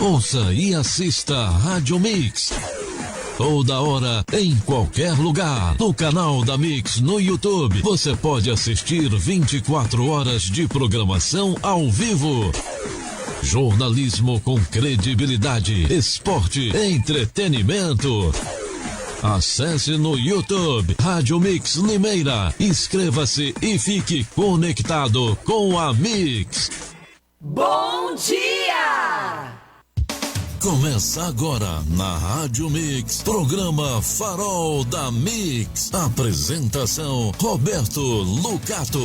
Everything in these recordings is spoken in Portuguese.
Ouça e assista a Rádio Mix. Toda hora, em qualquer lugar. No canal da Mix no YouTube, você pode assistir 24 horas de programação ao vivo. Jornalismo com credibilidade, esporte, entretenimento. Acesse no YouTube Rádio Mix Limeira. Inscreva-se e fique conectado com a Mix. Bom dia! Começa agora na Rádio Mix, programa Farol da Mix. Apresentação Roberto Lucato.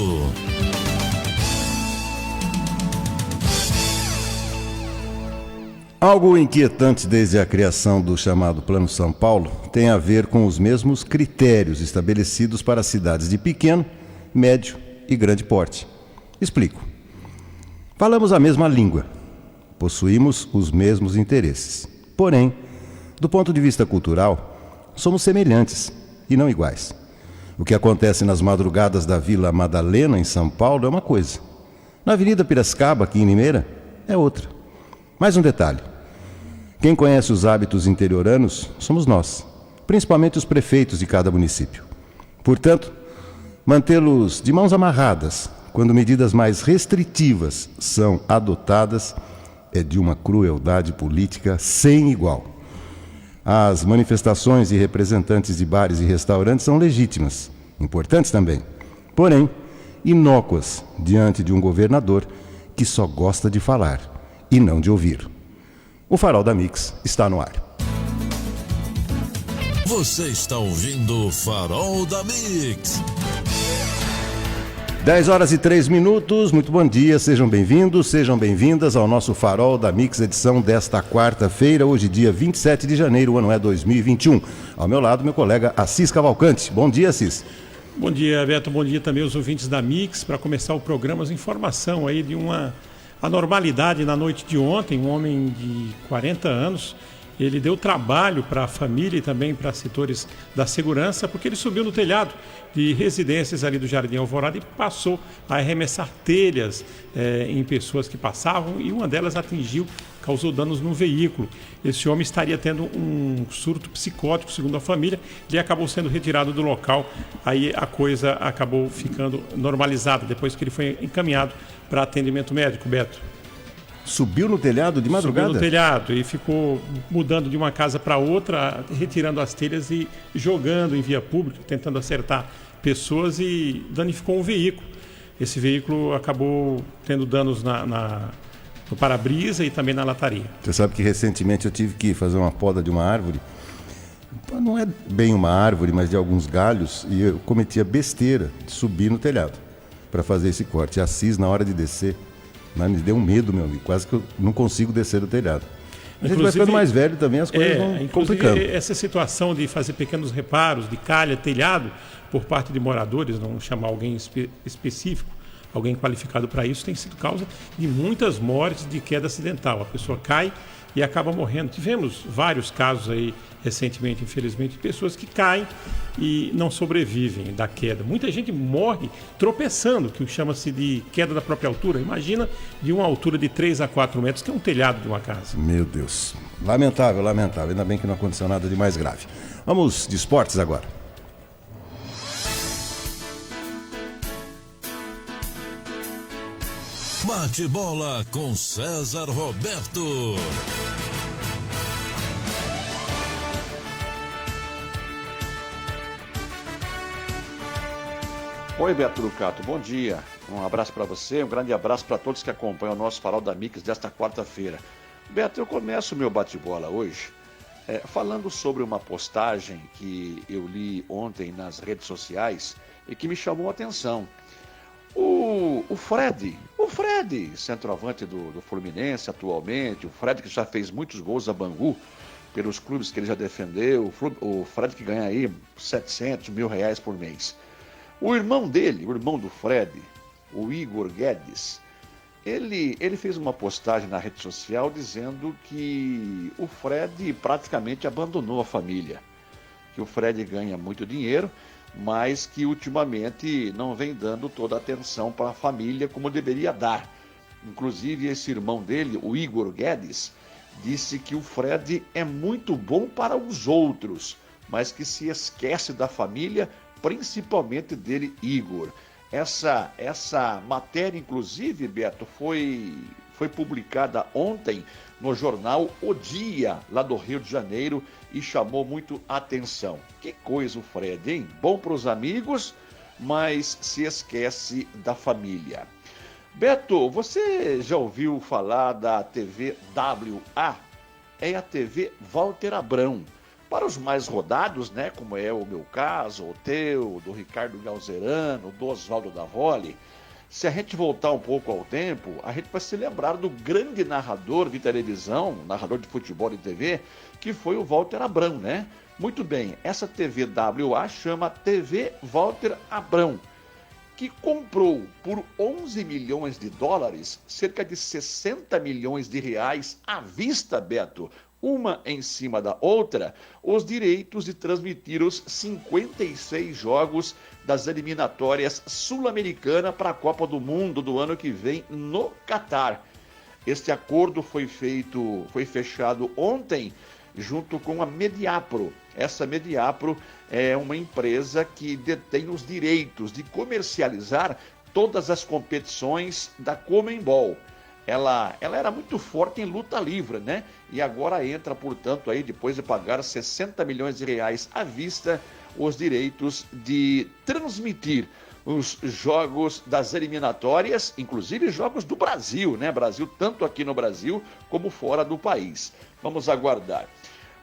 Algo inquietante desde a criação do chamado Plano São Paulo tem a ver com os mesmos critérios estabelecidos para cidades de pequeno, médio e grande porte. Explico. Falamos a mesma língua, possuímos os mesmos interesses. Porém, do ponto de vista cultural, somos semelhantes e não iguais. O que acontece nas madrugadas da Vila Madalena, em São Paulo, é uma coisa. Na Avenida Piracicaba, aqui em Limeira, é outra. Mais um detalhe. Quem conhece os hábitos interioranos somos nós, principalmente os prefeitos de cada município. Portanto, mantê-los de mãos amarradas quando medidas mais restritivas são adotadas é de uma crueldade política sem igual. As manifestações de representantes de bares e restaurantes são legítimas, importantes também, porém inócuas diante de um governador que só gosta de falar e não de ouvir. O Farol da Mix está no ar. Você está ouvindo o Farol da Mix. 10h03, muito bom dia, sejam bem-vindos, sejam bem-vindas ao nosso Farol da Mix, edição desta quarta-feira, hoje dia 27 de janeiro, o ano é 2021. Ao meu lado, meu colega Assis Cavalcante. Bom dia, Assis. Bom dia, Beto, bom dia também aos ouvintes da Mix. Para começar o programa, as informação aí de uma anormalidade na noite de ontem. Um homem de 40 anos, ele deu trabalho para a família e também para setores da segurança, porque ele subiu no telhado de residências ali do Jardim Alvorada e passou a arremessar telhas em pessoas que passavam, e uma delas causou danos no veículo. Esse homem estaria tendo um surto psicótico, segundo a família. Ele acabou sendo retirado do local, aí a coisa acabou ficando normalizada, depois que ele foi encaminhado para atendimento médico, Beto. Subiu no telhado de madrugada? Subiu no telhado e ficou mudando de uma casa para outra, retirando as telhas e jogando em via pública, tentando acertar pessoas, e danificou um veículo. Esse veículo acabou tendo danos no para-brisa e também na lataria. Você sabe que recentemente eu tive que fazer uma poda de uma árvore. Não é bem uma árvore, mas de alguns galhos, e eu cometi a besteira de subir no telhado para fazer esse corte. A Assis, na hora de descer, me deu um medo, meu amigo, quase que eu não consigo descer do telhado. A gente vai ficando mais velho também, as coisas vão complicando. Essa situação de fazer pequenos reparos de calha, telhado, por parte de moradores, não chamar alguém específico, alguém qualificado para isso, tem sido causa de muitas mortes de queda acidental. A pessoa cai e acaba morrendo. Tivemos vários casos aí recentemente, infelizmente, de pessoas que caem e não sobrevivem da queda. Muita gente morre tropeçando, que chama-se de queda da própria altura. Imagina de uma altura de 3 a 4 metros, que é um telhado de uma casa. Meu Deus. Lamentável, lamentável. Ainda bem que não aconteceu nada de mais grave. Vamos de esportes agora. Bate bola com César Roberto. Oi, Beto Lucato, bom dia. Um abraço para você, um grande abraço para todos que acompanham o nosso Farol da Mix desta quarta-feira. Beto, eu começo o meu bate-bola hoje falando sobre uma postagem que eu li ontem nas redes sociais e que me chamou a atenção. O Fred, centroavante do Fluminense atualmente, o Fred que já fez muitos gols a Bangu, pelos clubes que ele já defendeu, o Fred que ganha aí R$700 mil por mês. O irmão dele, o irmão do Fred, o Igor Guedes, ele fez uma postagem na rede social dizendo que o Fred praticamente abandonou a família, que o Fred ganha muito dinheiro, mas que ultimamente não vem dando toda a atenção para a família como deveria dar. Inclusive esse irmão dele, o Igor Guedes, disse que o Fred é muito bom para os outros, mas que se esquece da família, principalmente dele, Igor. Essa matéria, inclusive, Beto, foi publicada ontem no jornal O Dia, lá do Rio de Janeiro, e chamou muito atenção. Que coisa o Fred, hein? Bom para os amigos, mas se esquece da família. Beto, você já ouviu falar da TV WA? É a TV Walter Abrão. Para os mais rodados, né, como é o meu caso, o teu, do Ricardo Galzerano, do Oswaldo Davoli, se a gente voltar um pouco ao tempo, a gente vai se lembrar do grande narrador de televisão, narrador de futebol e TV, que foi o Walter Abrão, né? Muito bem, essa TV WA chama TV Walter Abrão, que comprou por 11 milhões de dólares, cerca de 60 milhões de reais à vista, Beto, uma em cima da outra, os direitos de transmitir os 56 jogos das eliminatórias sul-americanas para a Copa do Mundo do ano que vem no Catar. Este acordo foi fechado ontem junto com a Mediapro. Essa Mediapro é uma empresa que detém os direitos de comercializar todas as competições da Conmebol. Ela era muito forte em luta livre, né? E agora entra, portanto, aí, depois de pagar 60 milhões de reais à vista, os direitos de transmitir os jogos das eliminatórias, inclusive jogos do Brasil, né? Brasil, tanto aqui no Brasil como fora do país. Vamos aguardar.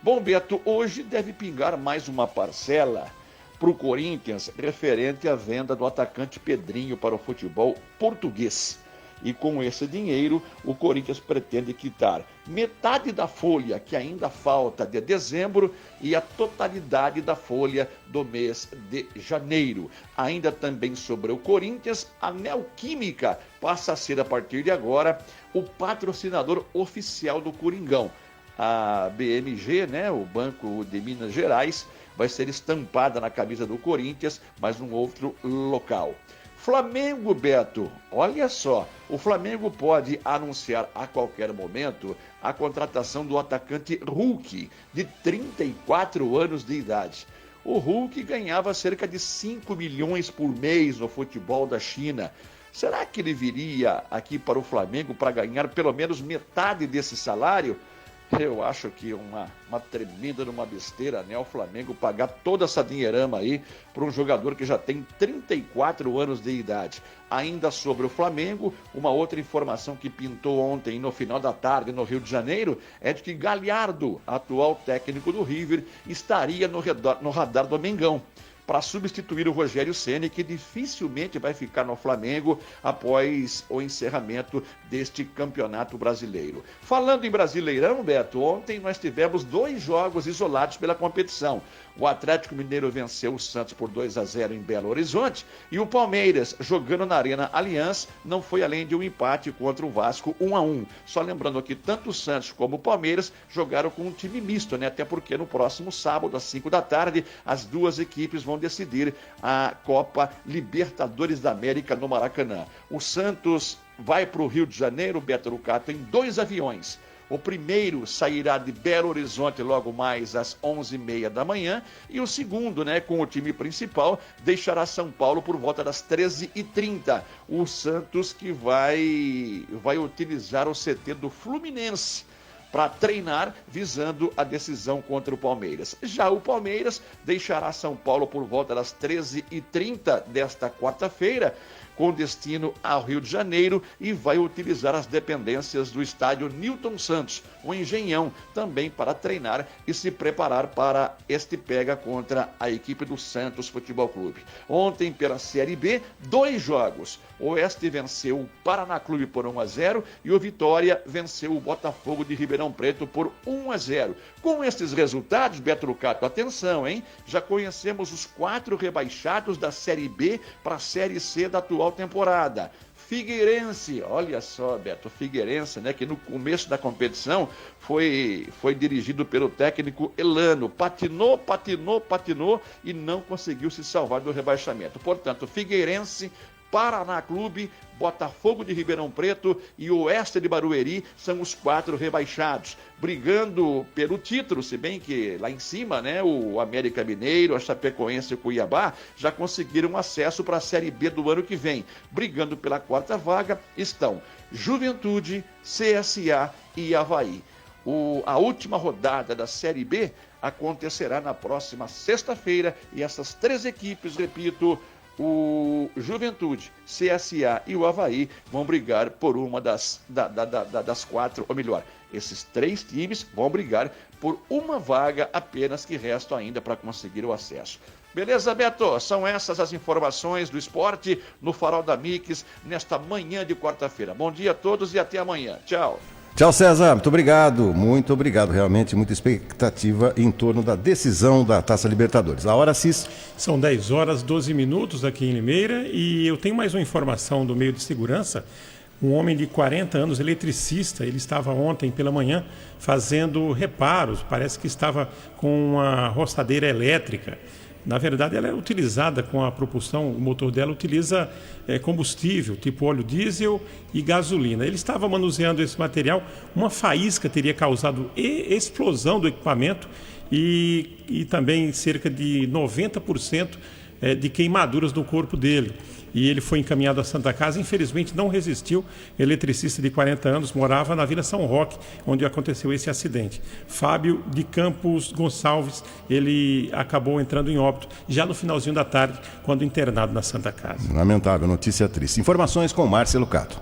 Bom, Beto, hoje deve pingar mais uma parcela para o Corinthians referente à venda do atacante Pedrinho para o futebol português. E com esse dinheiro, o Corinthians pretende quitar metade da folha que ainda falta de dezembro e a totalidade da folha do mês de janeiro. Ainda também sobre o Corinthians, a Neoquímica passa a ser, a partir de agora, o patrocinador oficial do Coringão. A BMG, né, o Banco de Minas Gerais, vai ser estampada na camisa do Corinthians, mas num outro local. Flamengo, Beto, olha só, o Flamengo pode anunciar a qualquer momento a contratação do atacante Hulk, de 34 anos de idade. O Hulk ganhava cerca de 5 milhões por mês no futebol da China. Será que ele viria aqui para o Flamengo para ganhar pelo menos metade desse salário? Eu acho que uma tremenda numa besteira, né? O Flamengo pagar toda essa dinheirama aí para um jogador que já tem 34 anos de idade. Ainda sobre o Flamengo, uma outra informação que pintou ontem no final da tarde no Rio de Janeiro é de que Galhardo, atual técnico do River, estaria no radar do Mengão para substituir o Rogério Ceni, que dificilmente vai ficar no Flamengo após o encerramento deste campeonato brasileiro. Falando em Brasileirão, Beto, ontem nós tivemos 2 jogos isolados pela competição. O Atlético Mineiro venceu o Santos por 2-0 em Belo Horizonte e o Palmeiras, jogando na Arena Allianz, não foi além de um empate contra o Vasco 1-1. Só lembrando que tanto o Santos como o Palmeiras jogaram com um time misto, né? Até porque no próximo sábado, às 5 da tarde, as duas equipes vão decidir a Copa Libertadores da América no Maracanã. O Santos vai para o Rio de Janeiro, Beto Rucato, em 2 aviões. O primeiro sairá de Belo Horizonte logo mais às 11h30 da manhã e o segundo, né, com o time principal, deixará São Paulo por volta das 13h30. O Santos que vai utilizar o CT do Fluminense para treinar, visando a decisão contra o Palmeiras. Já o Palmeiras deixará São Paulo por volta das 13h30 desta quarta-feira, com destino ao Rio de Janeiro, e vai utilizar as dependências do estádio Newton Santos, o Engenhão, também para treinar e se preparar para este pega contra a equipe do Santos Futebol Clube. Ontem, pela Série B, 2 jogos. O Oeste venceu o Paraná Clube por 1-0 e o Vitória venceu o Botafogo de Ribeirão Preto por 1-0. Com estes resultados, Beto Rucato, atenção, hein? Já conhecemos os 4 rebaixados da Série B para a Série C da atual temporada. Figueirense, olha só, Beto, Figueirense, né, que no começo da competição foi dirigido pelo técnico Elano, patinou e não conseguiu se salvar do rebaixamento. Portanto, Figueirense Paraná Clube, Botafogo de Ribeirão Preto e Oeste de Barueri são os 4 rebaixados, brigando pelo título, se bem que lá em cima, né, o América Mineiro, a Chapecoense e o Cuiabá já conseguiram acesso para a Série B do ano que vem. Brigando pela 4ª vaga estão Juventude, CSA e Avaí. A última rodada da Série B acontecerá na próxima sexta-feira e essas 3 equipes, repito, o Juventude, CSA e o Avaí vão brigar por uma das 4, ou melhor, esses 3 times vão brigar por uma vaga apenas que resta ainda para conseguir o acesso. Beleza, Beto? São essas as informações do esporte no Farol da Mix nesta manhã de quarta-feira. Bom dia a todos e até amanhã. Tchau. Tchau, César. Muito obrigado. Realmente muita expectativa em torno da decisão da Taça Libertadores. A hora, Cis? São 10 horas, 12 minutos aqui em Limeira e eu tenho mais uma informação do meio de segurança. Um homem de 40 anos, eletricista, ele estava ontem pela manhã fazendo reparos, parece que estava com uma roçadeira elétrica. Na verdade, ela é utilizada com a propulsão, o motor dela utiliza combustível, tipo óleo diesel e gasolina. Ele estava manuseando esse material, uma faísca teria causado explosão do equipamento e também cerca de 90% de queimaduras no corpo dele. E ele foi encaminhado à Santa Casa, infelizmente não resistiu. Eletricista de 40 anos, morava na Vila São Roque, onde aconteceu esse acidente. Fábio de Campos Gonçalves, ele acabou entrando em óbito já no finalzinho da tarde, quando internado na Santa Casa. Lamentável, notícia triste. Informações com Márcia Cato.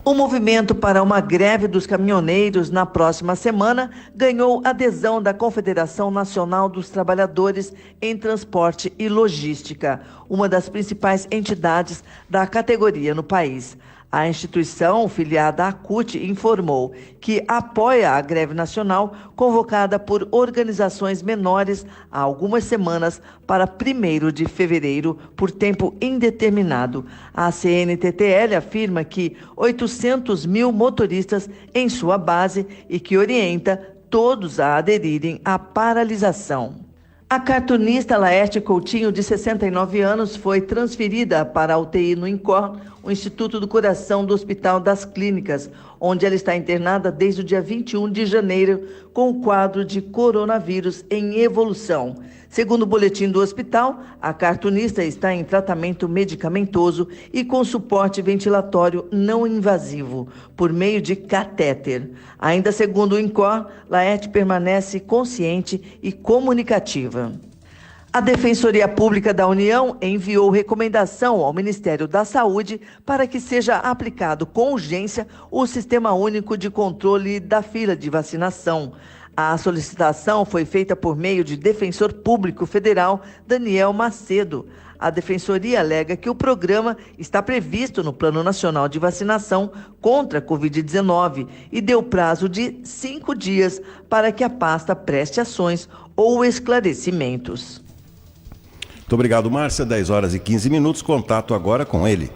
O movimento para uma greve dos caminhoneiros na próxima semana ganhou adesão da Confederação Nacional dos Trabalhadores em Transporte e Logística, uma das principais entidades da categoria no país. A instituição, filiada à CUT, informou que apoia a greve nacional convocada por organizações menores há algumas semanas para 1º de fevereiro, por tempo indeterminado. A CNTTL afirma que 800 mil motoristas em sua base e que orienta todos a aderirem à paralisação. A cartunista Laerte Coutinho, de 69 anos, foi transferida para a UTI no INCOR, o Instituto do Coração do Hospital das Clínicas, onde ela está internada desde o dia 21 de janeiro com o quadro de coronavírus em evolução. Segundo o boletim do hospital, a cartunista está em tratamento medicamentoso e com suporte ventilatório não invasivo, por meio de catéter. Ainda segundo o INCOR, Laerte permanece consciente e comunicativa. A Defensoria Pública da União enviou recomendação ao Ministério da Saúde para que seja aplicado com urgência o Sistema Único de Controle da Fila de Vacinação. A solicitação foi feita por meio de Defensor Público Federal Daniel Macedo. A Defensoria alega que o programa está previsto no Plano Nacional de Vacinação contra a Covid-19 e deu prazo de 5 dias para que a pasta preste ações ou esclarecimentos. Muito obrigado, Márcia. 10 horas e 15 minutos. Contato agora com ele.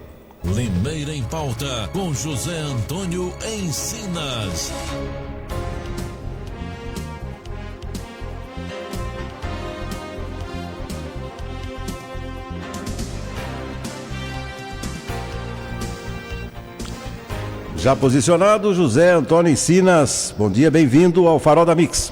Limeira em Pauta, com José Antônio Encinas. Já posicionado, José Antônio Encinas. Bom dia, bem-vindo ao Farol da Mix.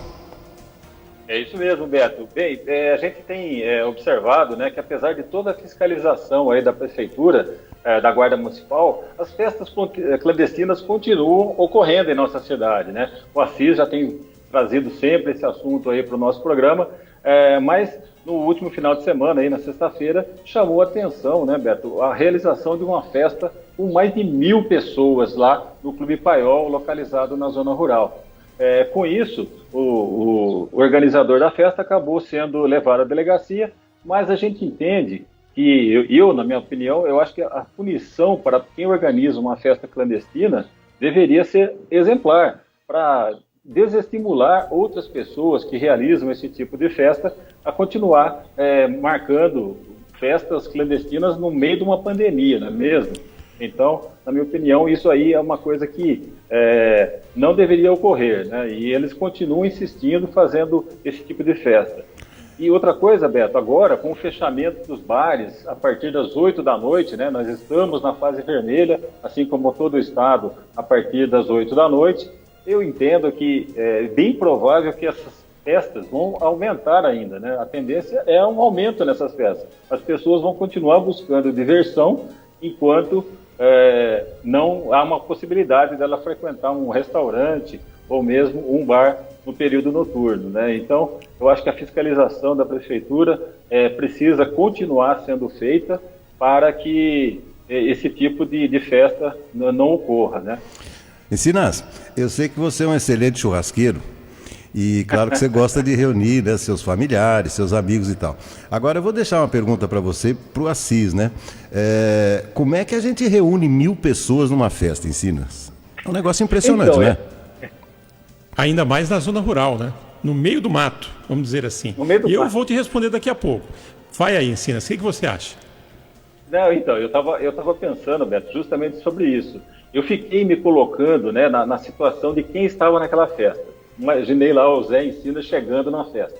É isso mesmo, Beto. Bem, a gente tem observado, né, que apesar de toda a fiscalização aí da Prefeitura, da Guarda Municipal, as festas clandestinas continuam ocorrendo em nossa cidade, né? O Assis já tem trazido sempre esse assunto aí para o nosso programa, mas no último final de semana, aí na sexta-feira, chamou a atenção, né, Beto, a realização de uma festa com mais de 1.000 pessoas lá no Clube Paiol, localizado na zona rural. Com isso, o organizador da festa acabou sendo levado à delegacia, mas a gente entende que, na minha opinião, eu acho que a punição para quem organiza uma festa clandestina deveria ser exemplar, para desestimular outras pessoas que realizam esse tipo de festa a continuar marcando festas clandestinas no meio de uma pandemia, não é mesmo? Então, na minha opinião, isso aí é uma coisa que não deveria ocorrer, né? E eles continuam insistindo, fazendo esse tipo de festa. E outra coisa, Beto, agora com o fechamento dos bares a partir das 8 da noite, né, nós estamos na fase vermelha, assim como todo o estado, a partir das 8 da noite, eu entendo que é bem provável que essas festas vão aumentar ainda, né? A tendência é um aumento nessas festas. As pessoas vão continuar buscando diversão enquanto não há uma possibilidade dela frequentar um restaurante ou mesmo um bar no período noturno, né? Então, eu acho que a fiscalização da prefeitura precisa continuar sendo feita para que esse tipo de festa não ocorra, né? Encinas, eu sei que você é um excelente churrasqueiro e claro que você gosta de reunir, né, seus familiares, seus amigos e tal. Agora eu vou deixar uma pergunta para você, para o Assis, né? Como é que a gente reúne 1000 pessoas numa festa, Encinas? É um negócio impressionante, então, né? Ainda mais na zona rural, né? No meio do mato, vamos dizer assim. No meio do e eu mato. vou te responder daqui a pouco. Vai aí, Encinas, o que você acha? Não, então, eu tava pensando, Beto, justamente sobre isso. Eu fiquei me colocando, né, na situação de quem estava naquela festa. Imaginei lá o Zé Encinas chegando na festa.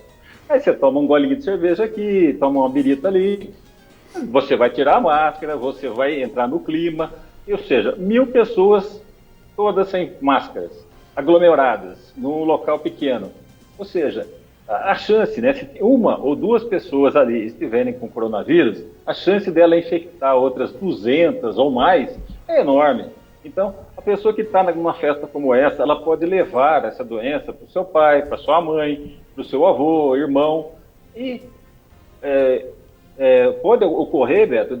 Aí você toma um golinho de cerveja aqui, toma uma birita ali, você vai tirar a máscara, você vai entrar no clima, ou seja, 1000 pessoas, todas sem máscaras, aglomeradas, num local pequeno. Ou seja, a chance, né, se uma ou duas pessoas ali estiverem com coronavírus, a chance dela infectar outras 200 ou mais é enorme. Então, a pessoa que está numa festa como essa, ela pode levar essa doença para o seu pai, para sua mãe, para o seu avô, irmão, e pode ocorrer, Beto,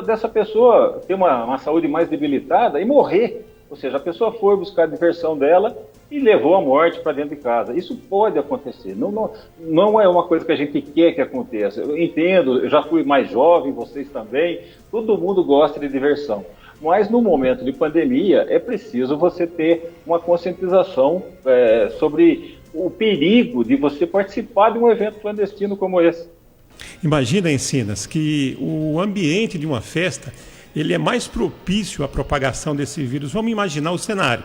dessa pessoa ter uma saúde mais debilitada e morrer. Ou seja, a pessoa foi buscar a diversão dela e levou a morte para dentro de casa. Isso pode acontecer. Não é uma coisa que a gente quer que aconteça. Eu entendo, eu já fui mais jovem, vocês também, todo mundo gosta de diversão. Mas no momento de pandemia é preciso você ter uma conscientização sobre o perigo de você participar de um evento clandestino como esse. Imagina, Encinas, que o ambiente de uma festa ele é mais propício à propagação desse vírus. Vamos imaginar o cenário.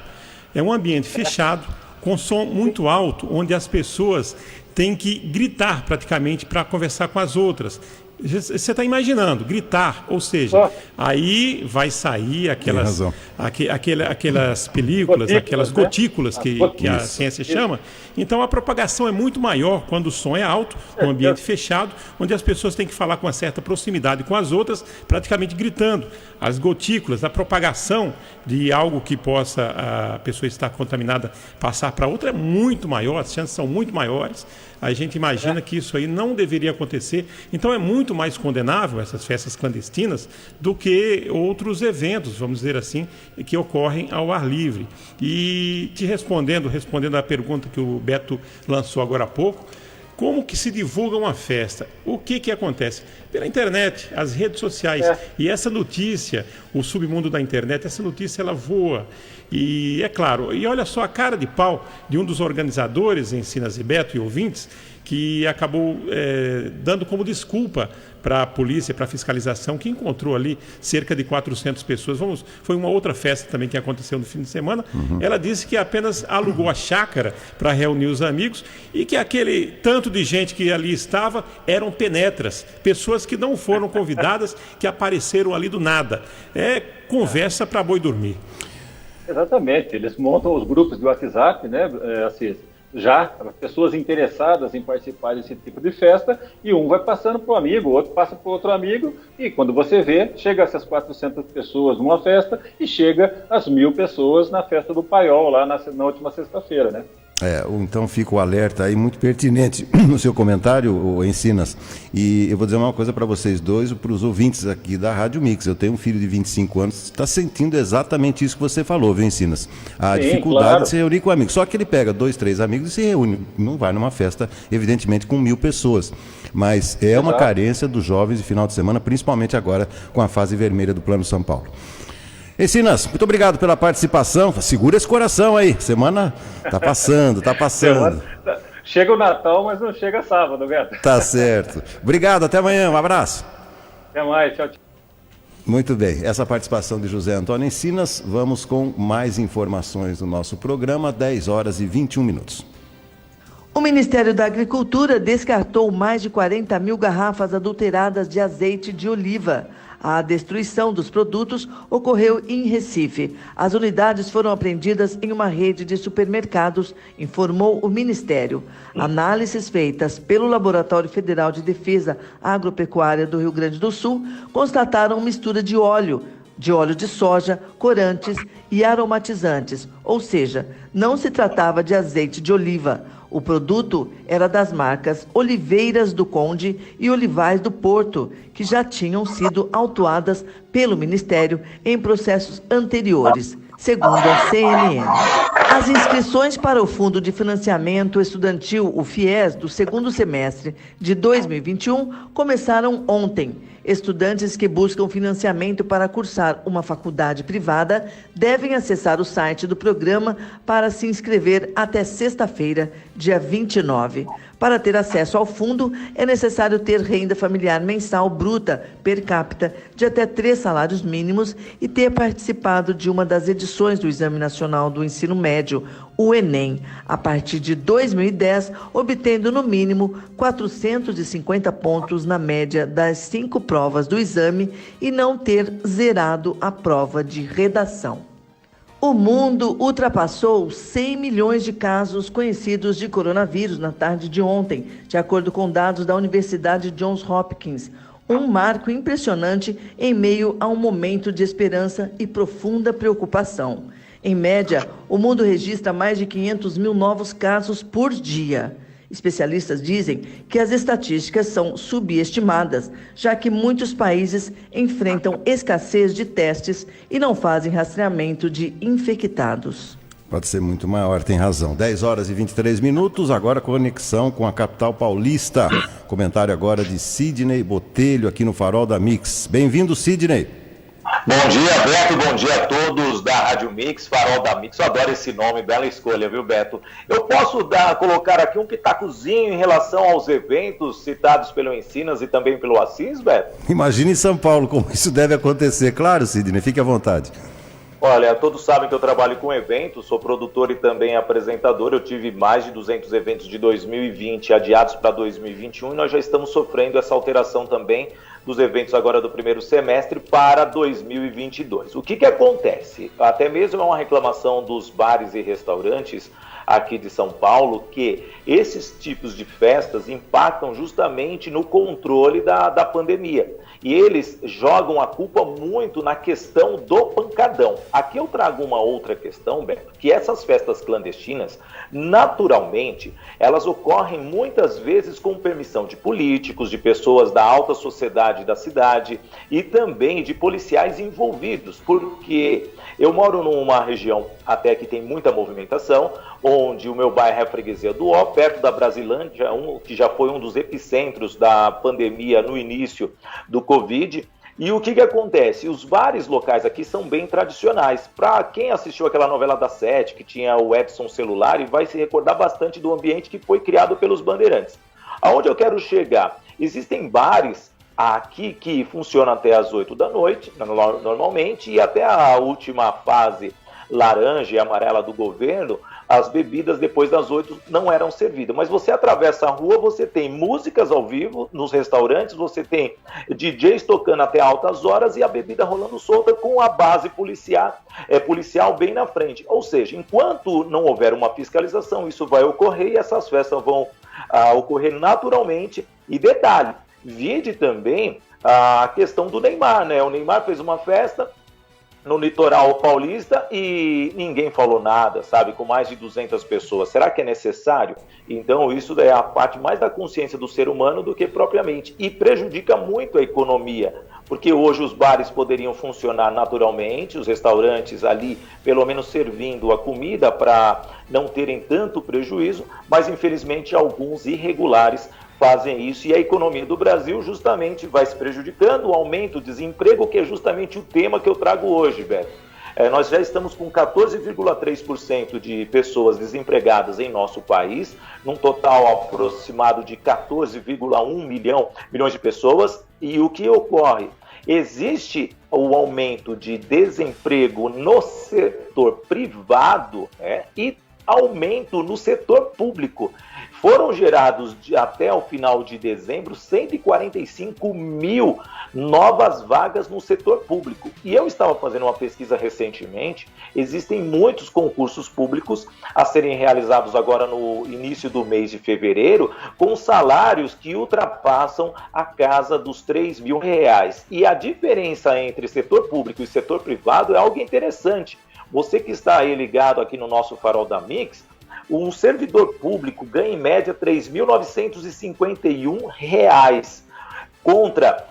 É um ambiente fechado, com som muito alto, onde as pessoas têm que gritar praticamente para conversar com as outras. Você está imaginando, gritar, ou seja, aí vai sair aquelas películas, aquelas gotículas que a ciência chama. Então a propagação é muito maior quando o som é alto, num ambiente fechado, onde as pessoas têm que falar com uma certa proximidade com as outras, praticamente gritando. As gotículas, a propagação de algo que possa a pessoa estar contaminada passar para outra é muito maior, as chances são muito maiores. A gente imagina que isso aí não deveria acontecer. Então é muito mais condenável essas festas clandestinas do que outros eventos, vamos dizer assim, que ocorrem ao ar livre. E te respondendo à pergunta que o Beto lançou agora há pouco, como que se divulga uma festa? O que acontece? Pela internet, as redes sociais. E essa notícia, o submundo da internet, essa notícia ela voa. E é claro, e olha só a cara de pau de um dos organizadores, Encinas e Beto e ouvintes, que acabou dando como desculpa para a polícia, para a fiscalização, que encontrou ali cerca de 400 pessoas. Foi uma outra festa também que aconteceu no fim de semana. Ela disse que apenas alugou a chácara para reunir os amigos e que aquele tanto de gente que ali estava eram penetras, pessoas que não foram convidadas, que apareceram ali do nada. É conversa para boi dormir. Exatamente, eles montam os grupos de WhatsApp, né, Assis? Já pessoas interessadas em participar desse tipo de festa, e um vai passando para o amigo, o outro passa para o outro amigo, e quando você vê, chega essas 400 pessoas numa festa e chega as 1000 pessoas na festa do Paiol, lá na última sexta-feira, né? Então fica o alerta aí muito pertinente no seu comentário, Encinas. E eu vou dizer uma coisa para vocês dois, para os ouvintes aqui da Rádio Mix. Eu tenho um filho de 25 anos, está sentindo exatamente isso que você falou, viu, Encinas? A dificuldade de se reunir com amigos. Só que ele pega 2, 3 amigos e se reúne. Não vai numa festa, evidentemente, com 1000 pessoas. Mas é uma carência dos jovens de final de semana, principalmente agora com a fase vermelha do Plano São Paulo. Encinas, muito obrigado pela participação. Segura esse coração aí. Semana tá passando. Chega o Natal, mas não chega sábado, Beto. Tá certo. Obrigado, até amanhã. Um abraço. Até mais, tchau, tchau. Muito bem, essa participação de José Antônio Encinas. Vamos com mais informações do nosso programa, 10 horas e 21 minutos. O Ministério da Agricultura descartou mais de 40 mil garrafas adulteradas de azeite de oliva. A destruição dos produtos ocorreu em Recife. As unidades foram apreendidas em uma rede de supermercados, informou o Ministério. Análises feitas pelo Laboratório Federal de Defesa Agropecuária do Rio Grande do Sul constataram mistura de óleo de soja, corantes e aromatizantes, ou seja, não se tratava de azeite de oliva. O produto era das marcas Oliveiras do Conde e Olivais do Porto, que já tinham sido autuadas pelo Ministério em processos anteriores, segundo a CNN. As inscrições para o Fundo de Financiamento Estudantil, o FIES, do segundo semestre de 2021 começaram ontem. Estudantes que buscam financiamento para cursar uma faculdade privada devem acessar o site do programa para se inscrever até sexta-feira, dia 29. Para ter acesso ao fundo, é necessário ter renda familiar mensal bruta per capita de até 3 salários mínimos e ter participado de uma das edições do Exame Nacional do Ensino Médio, o Enem, a partir de 2010, obtendo no mínimo 450 pontos na média das 5 provas do exame e não ter zerado a prova de redação. O mundo ultrapassou 100 milhões de casos conhecidos de coronavírus na tarde de ontem, de acordo com dados da Universidade Johns Hopkins. Um marco impressionante em meio a um momento de esperança e profunda preocupação. Em média, o mundo registra mais de 500 mil novos casos por dia. Especialistas dizem que as estatísticas são subestimadas, já que muitos países enfrentam escassez de testes e não fazem rastreamento de infectados. Pode ser muito maior, tem razão. 10 horas e 23 minutos, agora conexão com a capital paulista. Comentário agora de Sidney Botelho aqui no Farol da Mix. Bem-vindo, Sidney. Bom dia, Beto, bom dia a todos da Rádio Mix, Farol da Mix. Eu adoro esse nome, bela escolha, viu, Beto? Eu posso colocar aqui um pitacozinho em relação aos eventos citados pelo Ensinas e também pelo Assis, Beto? Imagine em São Paulo como isso deve acontecer. Claro, Sidney, fique à vontade. Olha, todos sabem que eu trabalho com eventos, sou produtor e também apresentador. Eu tive mais de 200 eventos de 2020 adiados para 2021 e nós já estamos sofrendo essa alteração também dos eventos agora do primeiro semestre para 2022. O que acontece? Até mesmo é uma reclamação dos bares e restaurantes aqui de São Paulo, que esses tipos de festas impactam justamente no controle da pandemia. E eles jogam a culpa muito na questão do pancadão. Aqui eu trago uma outra questão, Beto, que essas festas clandestinas, naturalmente, elas ocorrem muitas vezes com permissão de políticos, de pessoas da alta sociedade da cidade e também de policiais envolvidos, porque eu moro numa região até que tem muita movimentação, onde o meu bairro é a Freguesia do Ó, perto da Brasilândia, que já foi um dos epicentros da pandemia no início do Covid. E o que acontece? Os bares locais aqui são bem tradicionais. Para quem assistiu aquela novela da Sete, que tinha o Edson Celular, vai se recordar bastante do ambiente que foi criado pelos bandeirantes. Aonde eu quero chegar? Existem bares aqui que funcionam até as 8 da noite, normalmente, e até a última fase laranja e amarela do governo, as bebidas depois das 8 não eram servidas. Mas você atravessa a rua, você tem músicas ao vivo nos restaurantes, você tem DJs tocando até altas horas e a bebida rolando solta com a base policial bem na frente. Ou seja, enquanto não houver uma fiscalização, isso vai ocorrer e essas festas vão ocorrer naturalmente. E detalhe, vide também a questão do Neymar, né? O Neymar fez uma festa no litoral paulista e ninguém falou nada, sabe? Com mais de 200 pessoas. Será que é necessário? Então isso é a parte mais da consciência do ser humano do que propriamente. E prejudica muito a economia, porque hoje os bares poderiam funcionar naturalmente, os restaurantes ali pelo menos servindo a comida para não terem tanto prejuízo, mas infelizmente alguns irregulares fazem isso e a economia do Brasil justamente vai se prejudicando, o aumento do desemprego, que é justamente o tema que eu trago hoje, Beto. Nós já estamos com 14,3% de pessoas desempregadas em nosso país, num total aproximado de 14,1 milhões de pessoas. E o que ocorre? Existe o aumento de desemprego no setor privado, e aumento no setor público. Foram gerados até o final de dezembro 145 mil novas vagas no setor público. E eu estava fazendo uma pesquisa recentemente, existem muitos concursos públicos a serem realizados agora no início do mês de fevereiro, com salários que ultrapassam a casa dos R$3.000. E a diferença entre setor público e setor privado é algo interessante. Você que está aí ligado aqui no nosso Farol da Mix, um servidor público ganha em média R$3.951, contra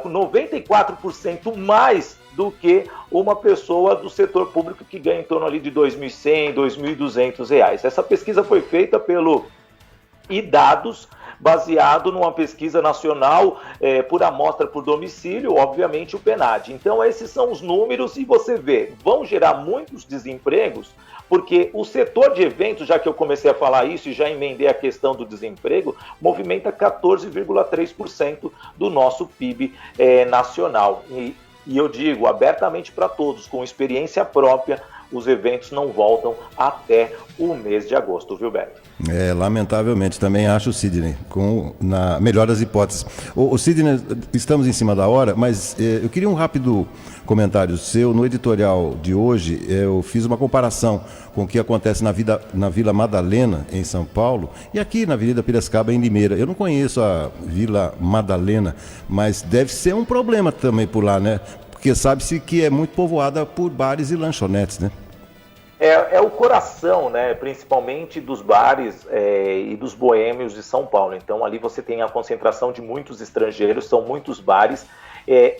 94% mais do que uma pessoa do setor público que ganha em torno ali de R$2.100, R$2.200. Essa pesquisa foi feita pelo iDados, baseado numa pesquisa nacional por amostra por domicílio, obviamente o PNAD. Então esses são os números e você vê, vão gerar muitos desempregos, porque o setor de eventos, já que eu comecei a falar isso e já emendei a questão do desemprego, movimenta 14,3% do nosso PIB nacional. E eu digo abertamente para todos, com experiência própria, os eventos não voltam até o mês de agosto, viu, Beto? Lamentavelmente, também acho, Sidney, na melhor das hipóteses. O Sidney, estamos em cima da hora, mas eu queria um rápido comentário seu. No editorial de hoje, eu fiz uma comparação com o que acontece na Vila Madalena, em São Paulo, e aqui na Avenida Piracicaba, em Limeira. Eu não conheço a Vila Madalena, mas deve ser um problema também por lá, né? Porque sabe-se que é muito povoada por bares e lanchonetes, né? É o coração, né, principalmente dos bares e dos boêmios de São Paulo. Então ali você tem a concentração de muitos estrangeiros, são muitos bares.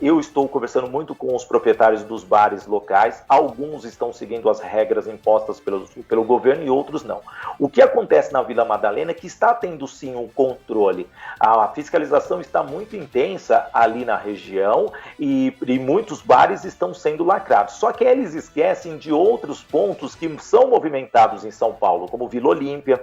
Eu estou conversando muito com os proprietários dos bares locais, alguns estão seguindo as regras impostas pelo governo e outros não. O que acontece na Vila Madalena é que está tendo sim um controle. A fiscalização está muito intensa ali na região e muitos bares estão sendo lacrados. Só que eles esquecem de outros pontos que são movimentados em São Paulo, como Vila Olímpia,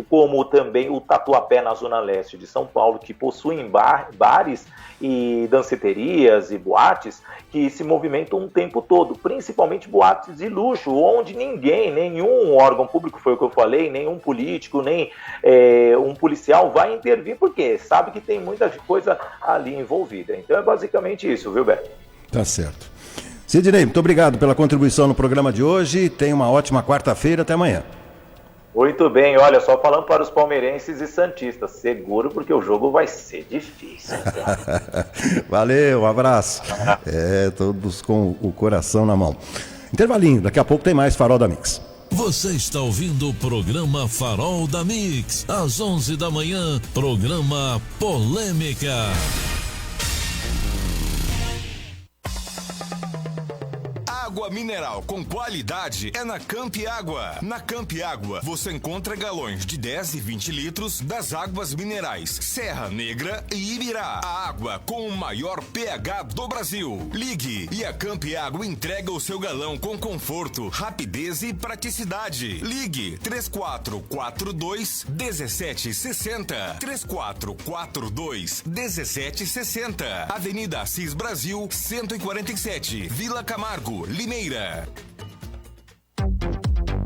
como também o Tatuapé na Zona Leste de São Paulo, que possuem bares e danceterias e boates que se movimentam o tempo todo, principalmente boates de luxo, onde nenhum órgão público, foi o que eu falei, nenhum político, nem um policial vai intervir, porque sabe que tem muita coisa ali envolvida. Então é basicamente isso, viu, Beto? Tá certo. Sidney, muito obrigado pela contribuição no programa de hoje. Tenha uma ótima quarta-feira. Até amanhã. Muito bem, olha, só falando para os palmeirenses e santistas, seguro porque o jogo vai ser difícil. Valeu, um abraço. Todos com o coração na mão. Intervalinho, daqui a pouco tem mais Farol da Mix. Você está ouvindo o programa Farol da Mix, às 11 da manhã, programa Polêmica. Água mineral com qualidade é na Camp Água. Na Camp Água você encontra galões de 10 e 20 litros das águas minerais Serra Negra e Ibirá. A água com o maior pH do Brasil. Ligue e a Camp Água entrega o seu galão com conforto, rapidez e praticidade. Ligue 3442-1760. 3442-1760. Avenida Assis Brasil 147, Vila Camargo, Limeira.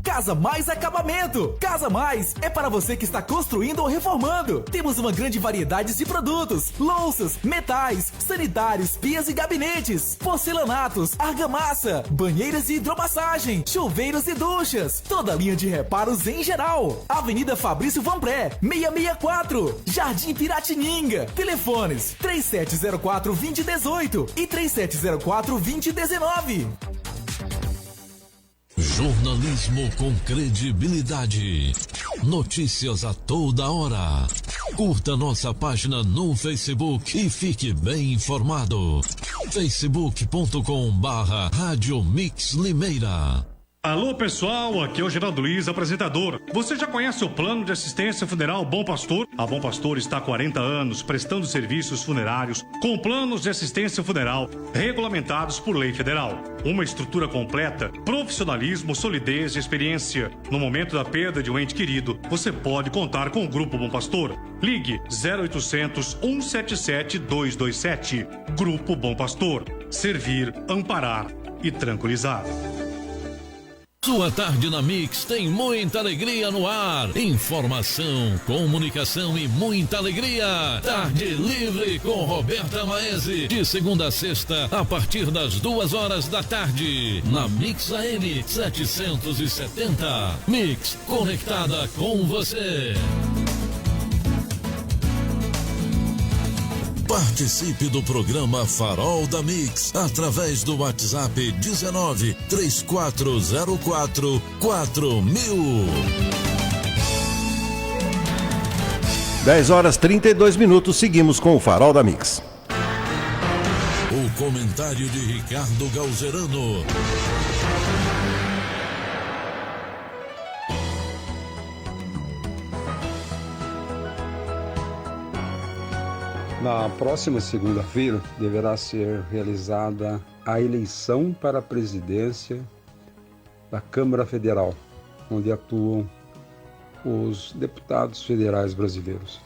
Casa Mais Acabamento. Casa Mais é para você que está construindo ou reformando. Temos uma grande variedade de produtos: louças, metais, sanitários, pias e gabinetes, porcelanatos, argamassa, banheiras de hidromassagem, chuveiros e duchas. Toda linha de reparos em geral. Avenida Fabrício Vanpré, 664, Jardim Piratininga. Telefones 3704-2018 e 3704-2019. Jornalismo com credibilidade. Notícias a toda hora. Curta nossa página no Facebook e fique bem informado. facebook.com/Rádio Mix Limeira. Alô pessoal, aqui é o Geraldo Luiz, apresentador. Você já conhece o plano de assistência funeral Bom Pastor? A Bom Pastor está há 40 anos prestando serviços funerários com planos de assistência funeral regulamentados por lei federal. Uma estrutura completa, profissionalismo, solidez e experiência. No momento da perda de um ente querido, você pode contar com o Grupo Bom Pastor. Ligue 0800 177 227. Grupo Bom Pastor. Servir, amparar e tranquilizar. Sua tarde na Mix tem muita alegria no ar. Informação, comunicação e muita alegria. Tarde Livre com Roberta Maese. De segunda a sexta, a partir das 2 da tarde. Na Mix AM 770. Mix, conectada com você. Participe do programa Farol da Mix através do WhatsApp 19 3404 4000. 10h32, seguimos com o Farol da Mix. O comentário de Ricardo Galzerano. Na próxima segunda-feira deverá ser realizada a eleição para a presidência da Câmara Federal, onde atuam os deputados federais brasileiros.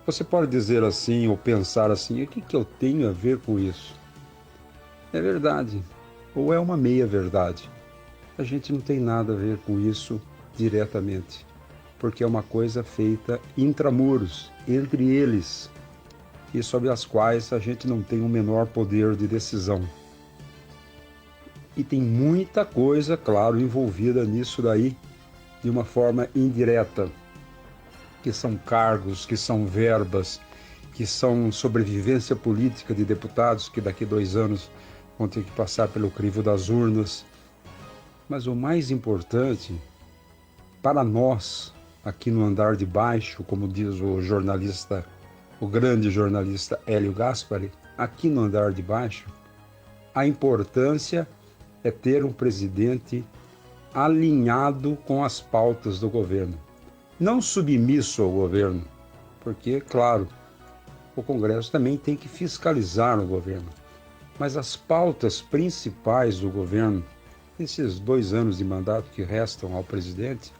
Você pode dizer assim ou pensar assim, o que eu tenho a ver com isso? É verdade, ou é uma meia-verdade. A gente não tem nada a ver com isso diretamente, porque é uma coisa feita intramuros, entre eles, e sobre as quais a gente não tem o menor poder de decisão. E tem muita coisa, claro, envolvida nisso daí, de uma forma indireta, que são cargos, que são verbas, que são sobrevivência política de deputados que daqui a 2 anos vão ter que passar pelo crivo das urnas. Mas o mais importante, para nós, aqui no andar de baixo, como diz o grande jornalista Hélio Gaspari, aqui no andar de baixo, a importância é ter um presidente alinhado com as pautas do governo. Não submisso ao governo, porque, claro, o Congresso também tem que fiscalizar o governo. Mas as pautas principais do governo, esses 2 anos de mandato que restam ao presidente,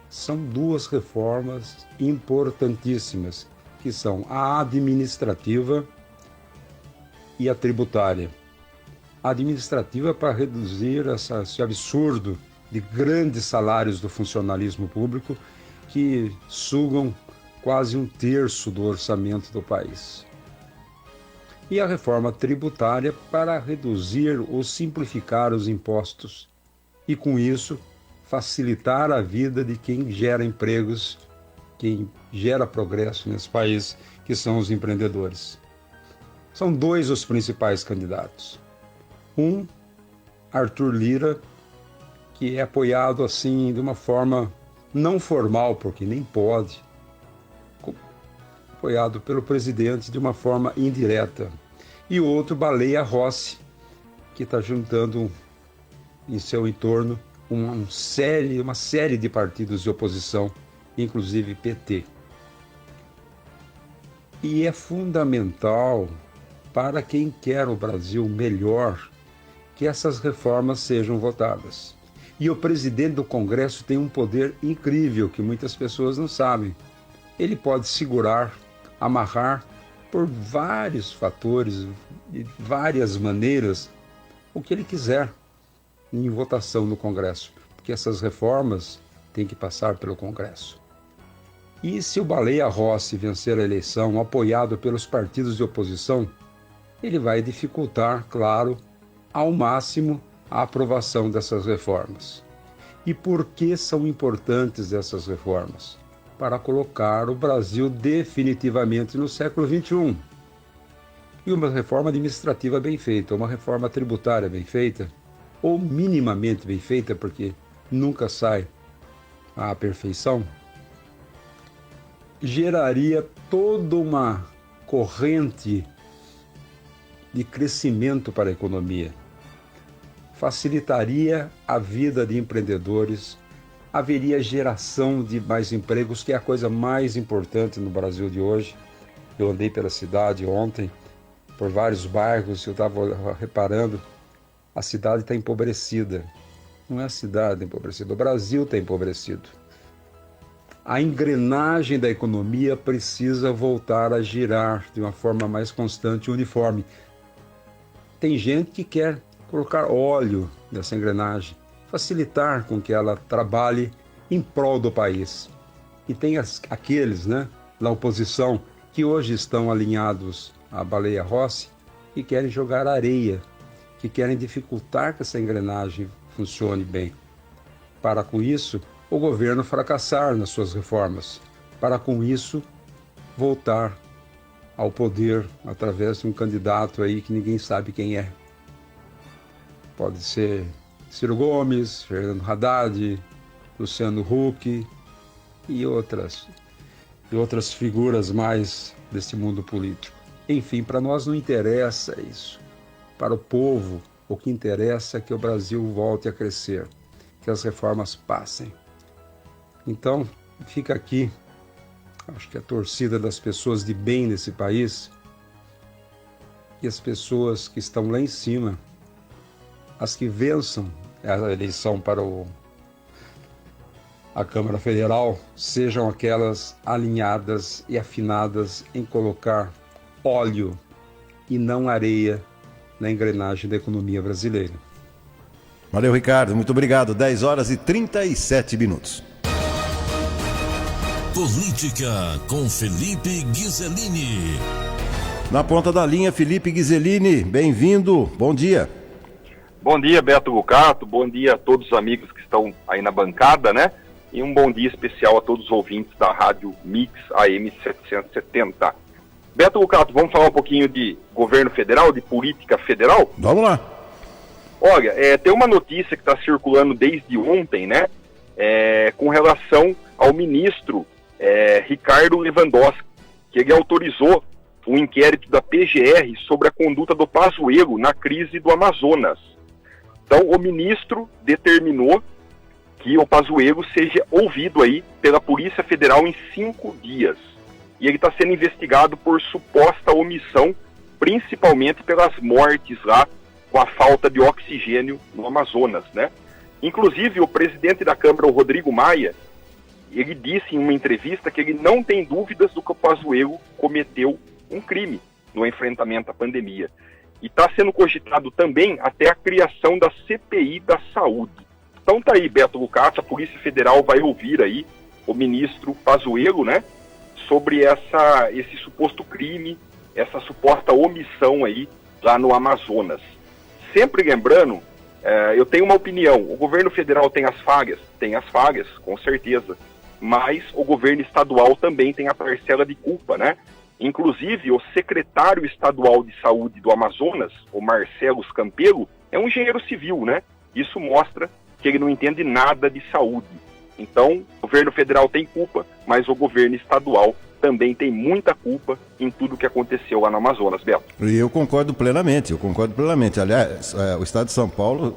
são 2 reformas importantíssimas, que são a administrativa e a tributária. A administrativa para reduzir esse absurdo de grandes salários do funcionalismo público que sugam quase 1/3 do orçamento do país. E a reforma tributária para reduzir ou simplificar os impostos e, com isso, facilitar a vida de quem gera empregos, quem gera progresso nesse país, que são os empreendedores. São 2 os principais candidatos. Um, Arthur Lira, que é apoiado assim de uma forma não formal, porque nem pode, apoiado pelo presidente de uma forma indireta. E o outro, Baleia Rossi, que está juntando em seu entorno uma série de partidos de oposição, inclusive PT. E é fundamental para quem quer o Brasil melhor que essas reformas sejam votadas. E o presidente do Congresso tem um poder incrível que muitas pessoas não sabem. Ele pode segurar, amarrar por vários fatores, de várias maneiras, o que ele quiser em votação no Congresso, porque essas reformas têm que passar pelo Congresso. E se o Baleia Rossi vencer a eleição apoiado pelos partidos de oposição, ele vai dificultar, claro, ao máximo a aprovação dessas reformas. E por que são importantes essas reformas? Para colocar o Brasil definitivamente no século XXI. E uma reforma administrativa bem feita, uma reforma tributária bem feita, ou minimamente bem feita, porque nunca sai à perfeição, geraria toda uma corrente de crescimento para a economia. Facilitaria a vida de empreendedores, haveria geração de mais empregos, que é a coisa mais importante no Brasil de hoje. Eu andei pela cidade ontem, por vários bairros, eu estava reparando, a cidade está empobrecida. Não é a cidade empobrecida, o Brasil está empobrecido. A engrenagem da economia precisa voltar a girar de uma forma mais constante e uniforme. Tem gente que quer colocar óleo nessa engrenagem, facilitar com que ela trabalhe em prol do país. E tem aqueles, né, da oposição, que hoje estão alinhados à Baleia Rossi e querem jogar areia, que querem dificultar que essa engrenagem funcione bem. Para com isso, o governo fracassar nas suas reformas. Para com isso, voltar ao poder através de um candidato aí que ninguém sabe quem é. Pode ser Ciro Gomes, Fernando Haddad, Luciano Huck e outras figuras mais desse mundo político. Enfim, para nós não interessa isso. Para o povo, o que interessa é que o Brasil volte a crescer, que as reformas passem. Então, fica aqui, acho que a torcida das pessoas de bem nesse país e as pessoas que estão lá em cima, as que vençam a eleição para a Câmara Federal, sejam aquelas alinhadas e afinadas em colocar óleo e não areia na engrenagem da economia brasileira. Valeu, Ricardo. Muito obrigado. 10 horas e 37 minutos. Política com Felipe Ghiseline. Na ponta da linha, Felipe Ghiseline. Bem-vindo. Bom dia. Bom dia, Beto Bucato. Bom dia a todos os amigos que estão aí na bancada, né? E um bom dia especial a todos os ouvintes da Rádio Mix AM 770. Beto Bucato, vamos falar um pouquinho de governo federal, de política federal? Vamos lá. Olha, tem uma notícia que está circulando desde ontem, né? Com relação ao ministro Ricardo Lewandowski, que ele autorizou um inquérito da PGR sobre a conduta do Pazuello na crise do Amazonas. Então, o ministro determinou que o Pazuello seja ouvido aí pela Polícia Federal em 5 dias. E ele está sendo investigado por suposta omissão, principalmente pelas mortes lá com a falta de oxigênio no Amazonas, né? Inclusive, o presidente da Câmara, o Rodrigo Maia, ele disse em uma entrevista que ele não tem dúvidas do que o Pazuello cometeu um crime no enfrentamento à pandemia. E está sendo cogitado também até a criação da CPI da saúde. Então tá aí, Beto Bucato, a Polícia Federal vai ouvir aí o ministro Pazuello, né, sobre esse suposto crime, essa suposta omissão aí lá no Amazonas. Sempre lembrando, eu tenho uma opinião, o governo federal tem as falhas, com certeza, mas o governo estadual também tem a parcela de culpa, né? Inclusive, o secretário estadual de saúde do Amazonas, o Marcelo Campelo, é um engenheiro civil, né? Isso mostra que ele não entende nada de saúde. Então, o governo federal tem culpa, mas o governo estadual também tem muita culpa em tudo que aconteceu lá no Amazonas, Beto. E eu concordo plenamente. Aliás, o estado de São Paulo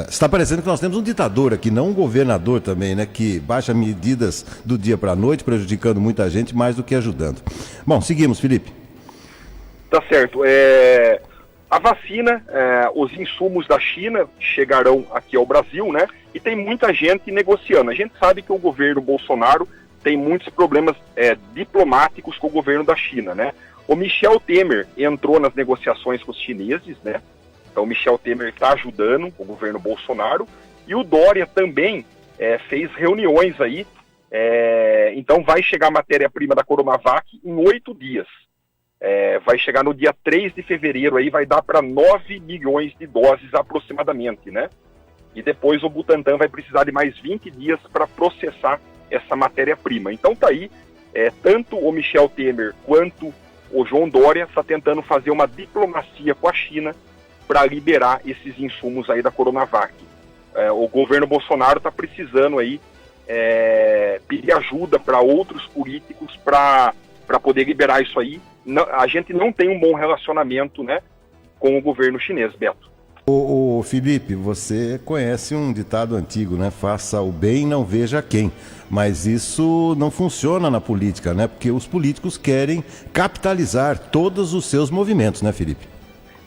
está parecendo que nós temos um ditador aqui, não um governador também, né, que baixa medidas do dia para a noite, prejudicando muita gente mais do que ajudando. Bom, seguimos, Felipe. Tá certo. A vacina, os insumos da China chegarão aqui ao Brasil, né? E tem muita gente negociando. A gente sabe que o governo Bolsonaro tem muitos problemas diplomáticos com o governo da China, né? O Michel Temer entrou nas negociações com os chineses, né? Então o Michel Temer está ajudando o governo Bolsonaro. E o Dória também fez reuniões aí. Então vai chegar a matéria-prima da Coronavac em 8 dias. Vai chegar no dia 3 de fevereiro, aí vai dar para 9 milhões de doses aproximadamente, né? E depois o Butantan vai precisar de mais 20 dias para processar essa matéria-prima. Então tá aí, tanto o Michel Temer quanto o João Dória está tentando fazer uma diplomacia com a China para liberar esses insumos aí da Coronavac. O governo Bolsonaro está precisando aí pedir ajuda para outros políticos para poder liberar isso aí. A gente não tem um bom relacionamento, né, com o governo chinês, Beto. O Felipe, você conhece um ditado antigo, né? Faça o bem, não veja quem. Mas isso não funciona na política, né? Porque os políticos querem capitalizar todos os seus movimentos, né, Felipe?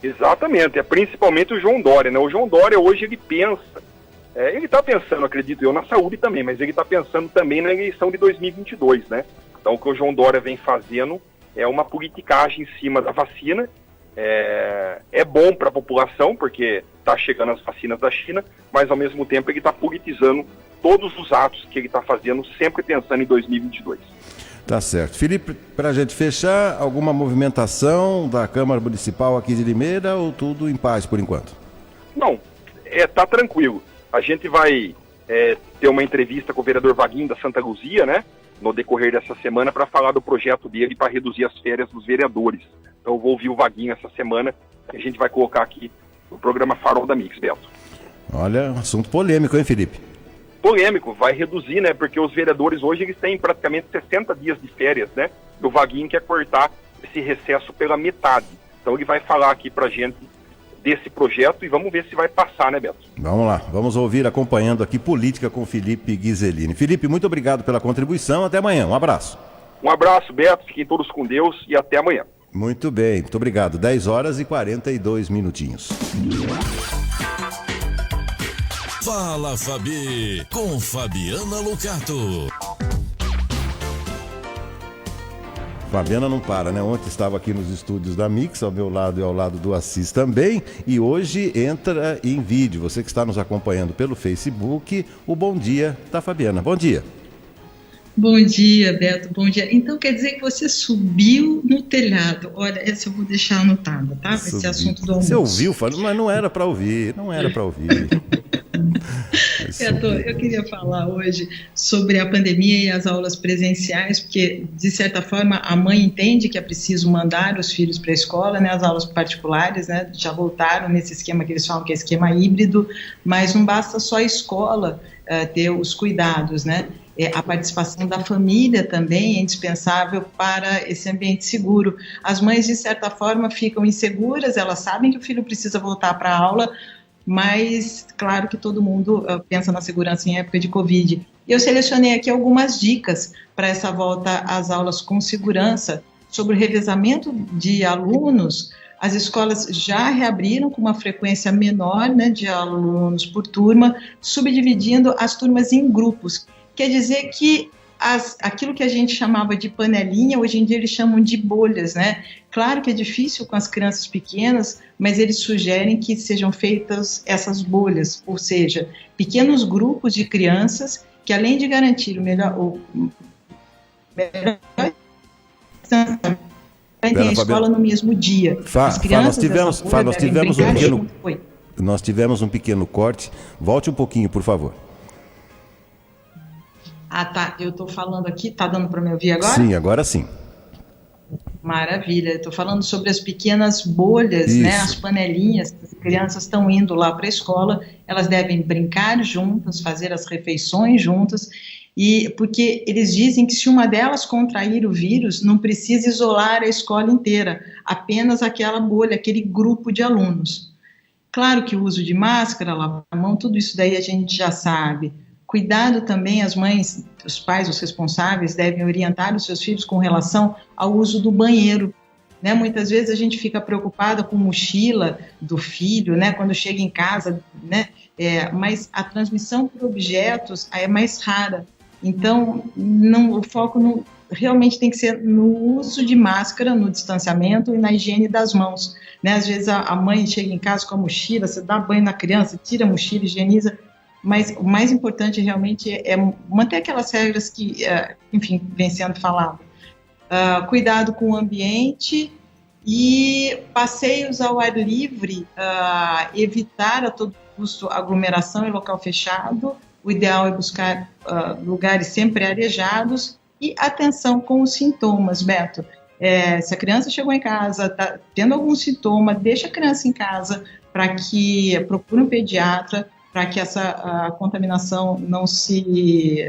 Exatamente, principalmente o João Dória, né? O João Dória hoje ele pensa, ele está pensando, acredito eu, na saúde também, mas ele está pensando também na eleição de 2022, né? Então o que o João Dória vem fazendo é uma politicagem em cima da vacina. É bom para a população, porque está chegando as vacinas da China, mas ao mesmo tempo ele está politizando todos os atos que ele está fazendo, sempre pensando em 2022. Tá certo. Felipe, para a gente fechar, alguma movimentação da Câmara Municipal aqui de Limeira ou tudo em paz por enquanto? Não, tá tranquilo. A gente vai ter uma entrevista com o vereador Vaguinho da Santa Luzia, né, no decorrer dessa semana, para falar do projeto dele para reduzir as férias dos vereadores. Então eu vou ouvir o Vaguinho essa semana, que a gente vai colocar aqui no programa Farol da Mix, Beto. Olha, um assunto polêmico, hein, Felipe? Polêmico, vai reduzir, né? Porque os vereadores hoje eles têm praticamente 60 dias de férias, né? E o Vaguinho quer cortar esse recesso pela metade. Então ele vai falar aqui pra gente desse projeto e vamos ver se vai passar, né, Beto? Vamos lá, vamos ouvir acompanhando aqui Política com Felipe Ghiseline. Felipe, muito obrigado pela contribuição, até amanhã, um abraço. Um abraço, Beto, fiquem todos com Deus e até amanhã. Muito bem, muito obrigado. 10 horas e 42 minutinhos. Fala, Fabi, com Fabiana Lucato. Fabiana não para, né? Ontem estava aqui nos estúdios da Mix, ao meu lado e ao lado do Assis também, e hoje entra em vídeo. Você que está nos acompanhando pelo Facebook, o bom dia da Fabiana. Bom dia. Bom dia, Beto, bom dia. Então quer dizer que você subiu no telhado. Olha, essa eu vou deixar anotada, tá? Esse assunto do almoço. Você ouviu, mas não era para ouvir, Beto, eu queria falar hoje sobre a pandemia e as aulas presenciais, porque, de certa forma, a mãe entende que é preciso mandar os filhos para a escola, né? As aulas particulares, né, já voltaram nesse esquema que eles falam que é esquema híbrido, mas não basta só a escola ter os cuidados, né? A participação da família também é indispensável para esse ambiente seguro. As mães, de certa forma, ficam inseguras, elas sabem que o filho precisa voltar para a aula, mas claro que todo mundo pensa na segurança em época de Covid. Eu selecionei aqui algumas dicas para essa volta às aulas com segurança. Sobre o revezamento de alunos, as escolas já reabriram com uma frequência menor, né, de alunos por turma, subdividindo as turmas em grupos. Quer dizer que aquilo que a gente chamava de panelinha, hoje em dia eles chamam de bolhas, né? Claro que é difícil com as crianças pequenas, mas eles sugerem que sejam feitas essas bolhas, ou seja, pequenos grupos de crianças que, além de garantir o melhor tem a escola no mesmo dia. Nós tivemos um pequeno corte. Volte um pouquinho, por favor. Ah, tá. Eu estou falando aqui. Está dando para me ouvir agora? Sim, agora sim. Maravilha. Estou falando sobre as pequenas bolhas, né? As panelinhas. As crianças estão indo lá para a escola. Elas devem brincar juntas, fazer as refeições juntas. E porque eles dizem que se uma delas contrair o vírus, não precisa isolar a escola inteira, apenas aquela bolha, aquele grupo de alunos. Claro que o uso de máscara, lavar a mão, tudo isso daí a gente já sabe. Cuidado também, as mães, os pais, os responsáveis devem orientar os seus filhos com relação ao uso do banheiro. Né? Muitas vezes a gente fica preocupada com mochila do filho, né? Quando chega em casa, né? Mas a transmissão por objetos é mais rara. Então, o foco realmente tem que ser no uso de máscara, no distanciamento e na higiene das mãos. Né? Às vezes a mãe chega em casa com a mochila, você dá banho na criança, tira a mochila, higieniza, mas o mais importante realmente é manter aquelas regras que, enfim, vem sendo falado. Cuidado com o ambiente e passeios ao ar livre, evitar a todo custo aglomeração em local fechado. O ideal é buscar lugares sempre arejados e atenção com os sintomas, Beto. Se a criança chegou em casa, está tendo algum sintoma, deixa a criança em casa para que procure um pediatra, para que essa contaminação não se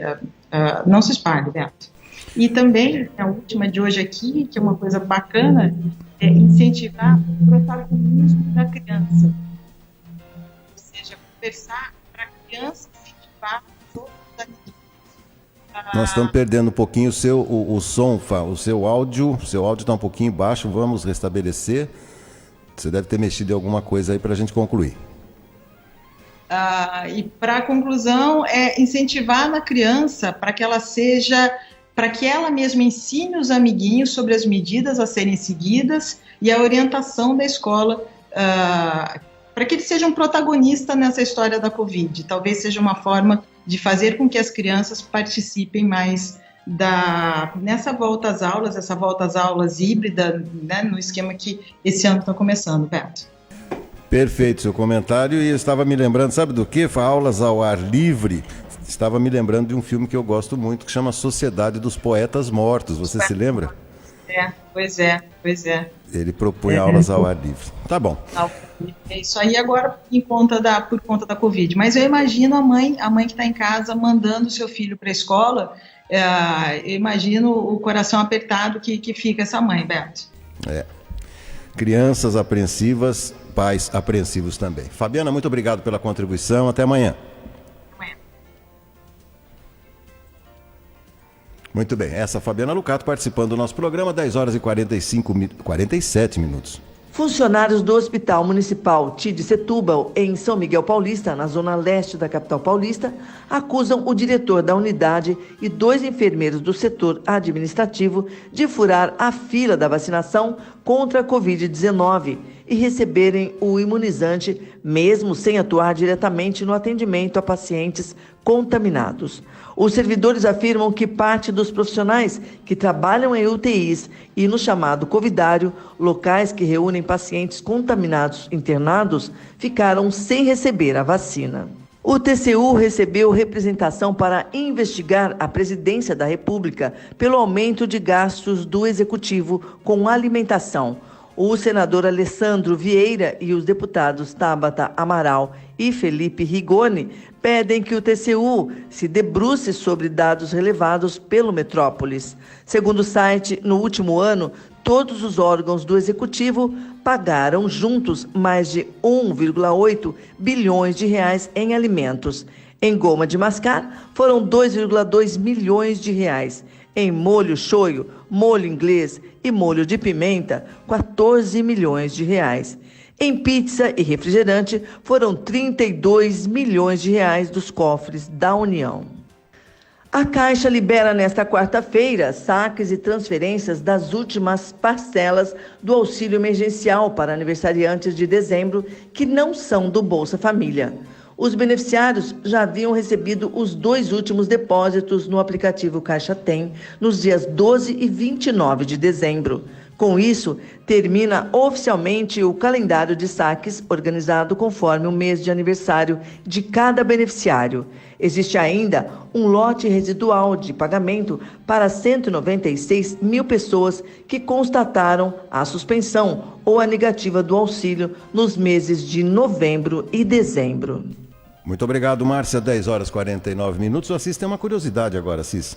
espalhe, Beto. E também, a última de hoje aqui, que é uma coisa bacana, é incentivar o protagonismo da criança. Ou seja, conversar para a criança incentivar os outros amigos. Nós estamos perdendo um pouquinho o som, o seu áudio está um pouquinho baixo, vamos restabelecer. Você deve ter mexido em alguma coisa aí para a gente concluir. E para a conclusão é incentivar na criança para que ela mesma ensine os amiguinhos sobre as medidas a serem seguidas e a orientação da escola para que eles sejam protagonistas nessa história da Covid. Talvez seja uma forma de fazer com que as crianças participem mais nessa volta às aulas, essa volta às aulas híbrida, né, no esquema que esse ano está começando, Beto. Perfeito seu comentário, e eu estava me lembrando, sabe do quê? Aulas ao ar livre. Estava me lembrando de um filme que eu gosto muito, que chama Sociedade dos Poetas Mortos. Você se lembra? Pois é. Ele propõe aulas ao ar livre. Tá bom. É isso aí agora por conta da Covid. Mas eu imagino a mãe que está em casa mandando o seu filho para a escola, eu imagino o coração apertado que fica essa mãe, Beto. Crianças apreensivas, pais apreensivos também. Fabiana, muito obrigado pela contribuição. Até amanhã. Muito bem, essa é a Fabiana Lucato participando do nosso programa, 10 horas e 47 minutos. Funcionários do Hospital Municipal Tide Setúbal, em São Miguel Paulista, na zona leste da capital paulista, acusam o diretor da unidade e 2 enfermeiros do setor administrativo de furar a fila da vacinação contra a Covid-19 e receberem o imunizante, mesmo sem atuar diretamente no atendimento a pacientes contaminados. Os servidores afirmam que parte dos profissionais que trabalham em UTIs e no chamado covidário, locais que reúnem pacientes contaminados internados, ficaram sem receber a vacina. O TCU recebeu representação para investigar a Presidência da República pelo aumento de gastos do Executivo com alimentação. O senador Alessandro Vieira e os deputados Tabata Amaral e Felipe Rigoni pedem que o TCU se debruce sobre dados relevados pelo Metrópolis. Segundo o site, no último ano, todos os órgãos do Executivo pagaram juntos mais de 1,8 bilhões de reais em alimentos. Em goma de mascar, foram 2,2 milhões de reais. Em molho shoyu, molho inglês e molho de pimenta, 14 milhões de reais. Em pizza e refrigerante, foram 32 milhões de reais dos cofres da União. A Caixa libera nesta quarta-feira saques e transferências das últimas parcelas do auxílio emergencial para aniversariantes de dezembro que não são do Bolsa Família. Os beneficiários já haviam recebido os 2 últimos depósitos no aplicativo Caixa Tem, nos dias 12 e 29 de dezembro. Com isso, termina oficialmente o calendário de saques organizado conforme o mês de aniversário de cada beneficiário. Existe ainda um lote residual de pagamento para 196 mil pessoas que constataram a suspensão ou a negativa do auxílio nos meses de novembro e dezembro. Muito obrigado, Márcia. 10 horas e 49 minutos. O Assis tem uma curiosidade agora, Assis.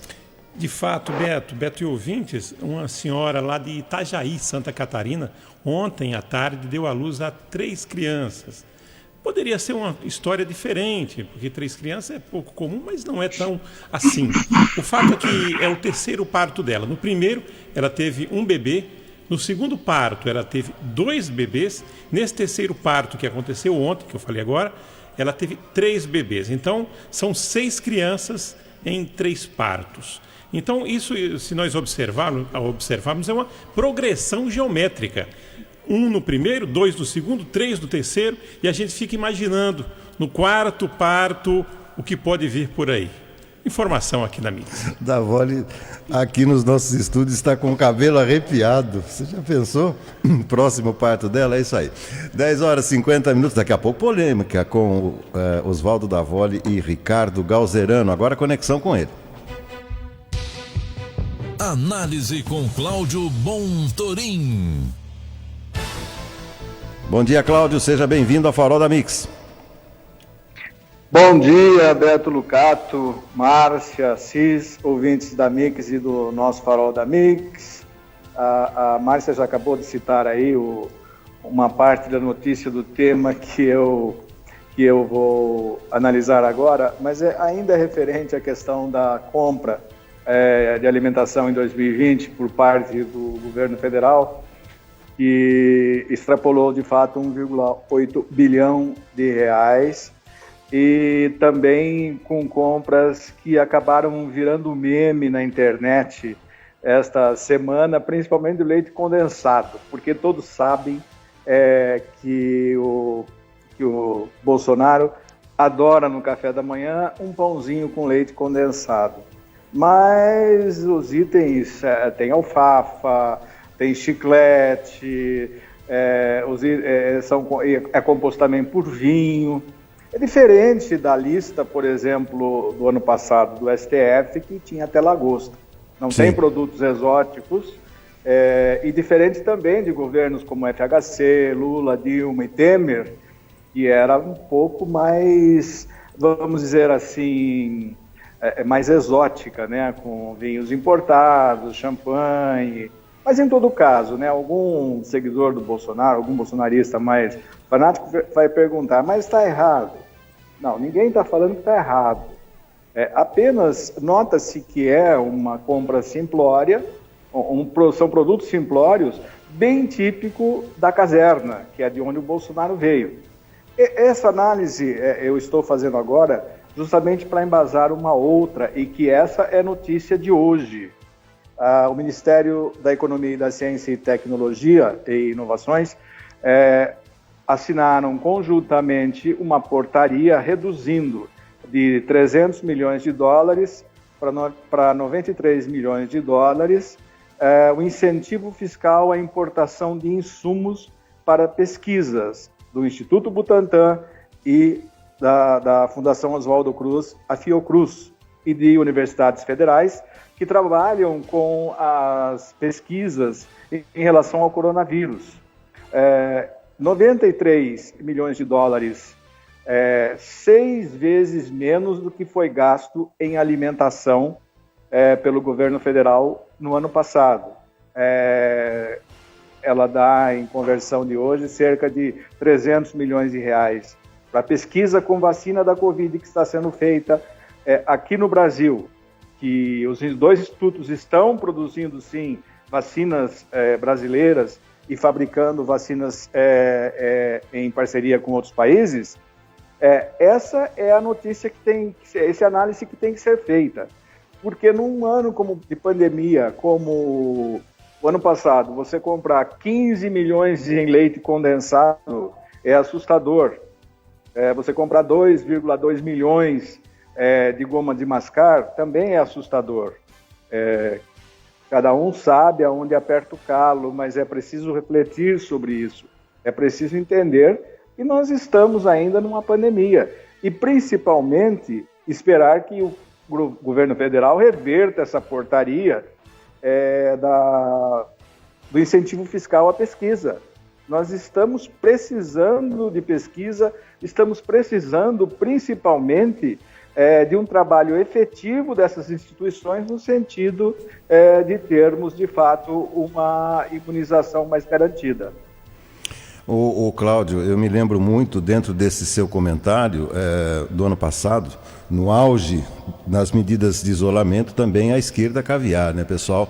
De fato, Beto e ouvintes, uma senhora lá de Itajaí, Santa Catarina, ontem à tarde deu à luz a 3 crianças. Poderia ser uma história diferente, porque 3 crianças é pouco comum, mas não é tão assim. O fato é que é o 3º parto dela. No primeiro, ela teve um bebê. No segundo parto, ela teve 2 bebês. Nesse 3º parto que aconteceu ontem, que eu falei agora, ela teve 3 bebês. Então, são 6 crianças em 3 partos. Então, isso, se nós observarmos, é uma progressão geométrica. 1 no primeiro, 2 no segundo, 3 no terceiro, e a gente fica imaginando, no 4º parto, o que pode vir por aí. Informação aqui na Mix. Davoli, aqui nos nossos estúdios, está com o cabelo arrepiado. Você já pensou? Próximo parto dela, é isso aí. 10 horas e 50 minutos, daqui a pouco polêmica com Oswaldo Davoli e Ricardo Galzerano. Agora conexão com ele. Análise com Cláudio Bontorim. Bom dia, Cláudio. Seja bem-vindo ao Farol da Mix. Bom dia, Beto Lucato, Márcia, Assis, ouvintes da Mix e do nosso Farol da Mix. A Márcia já acabou de citar aí uma parte da notícia do tema que eu vou analisar agora, mas ainda é referente à questão da compra de alimentação em 2020 por parte do governo federal, que extrapolou de fato 1,8 bilhão de reais, e também com compras que acabaram virando meme na internet esta semana, principalmente do leite condensado, porque todos sabem que que o Bolsonaro adora no café da manhã um pãozinho com leite condensado. Mas os itens, tem alfafa, tem chiclete, é composto também por vinho. É diferente da lista, por exemplo, do ano passado do STF, que tinha até lagosta. Não tem produtos exóticos, e diferente também de governos como FHC, Lula, Dilma e Temer, que era um pouco mais, vamos dizer assim, mais exótica, né? Com vinhos importados, champanhe. Mas em todo caso, né? Algum seguidor do Bolsonaro, algum bolsonarista mais fanático vai perguntar, mas está errado? Não, ninguém está falando que está errado. Apenas nota-se que é uma compra simplória, são produtos simplórios bem típico da caserna, que é de onde o Bolsonaro veio. Essa análise eu estou fazendo agora justamente para embasar uma outra, e que essa é notícia de hoje. O Ministério da Economia, da Ciência e Tecnologia e Inovações assinaram conjuntamente uma portaria reduzindo de 300 milhões de dólares para 93 milhões de dólares o incentivo fiscal à importação de insumos para pesquisas do Instituto Butantan e da Fundação Oswaldo Cruz, a Fiocruz, e de universidades federais que trabalham com as pesquisas em relação ao coronavírus. 93 milhões de dólares, 6 vezes menos do que foi gasto em alimentação pelo governo federal no ano passado. Ela dá, em conversão de hoje, cerca de 300 milhões de reais para pesquisa com vacina da Covid que está sendo feita aqui no Brasil, que os dois institutos estão produzindo, sim, vacinas brasileiras e fabricando vacinas em parceria com outros países. Essa é a notícia essa análise que tem que ser feita. Porque num ano de pandemia, como o ano passado, você comprar 15 milhões em leite condensado é assustador. Você comprar 2,2 milhões de goma de mascar também é assustador. Cada um sabe aonde aperta o calo, mas é preciso refletir sobre isso. É preciso entender que nós estamos ainda numa pandemia. E, principalmente, esperar que o governo federal reverta essa portaria do incentivo fiscal à pesquisa. Nós estamos precisando de pesquisa, estamos precisando principalmente de um trabalho efetivo dessas instituições no sentido de termos, de fato, uma imunização mais garantida. O Cláudio, eu me lembro muito, dentro desse seu comentário, do ano passado, no auge das medidas de isolamento, também a esquerda caviar, né, pessoal?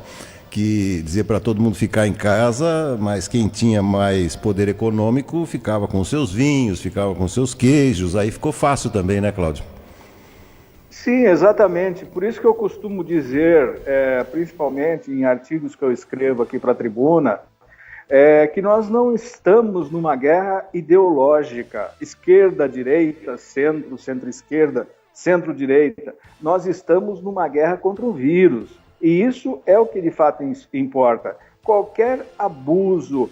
Que dizia para todo mundo ficar em casa, mas quem tinha mais poder econômico ficava com seus vinhos, ficava com seus queijos, aí ficou fácil também, né, Cláudio? Sim, exatamente. Por isso que eu costumo dizer, principalmente em artigos que eu escrevo aqui para a tribuna, que nós não estamos numa guerra ideológica, esquerda-direita, centro, centro-esquerda, centro-direita. Nós estamos numa guerra contra o vírus. E isso é o que de fato importa. Qualquer abuso,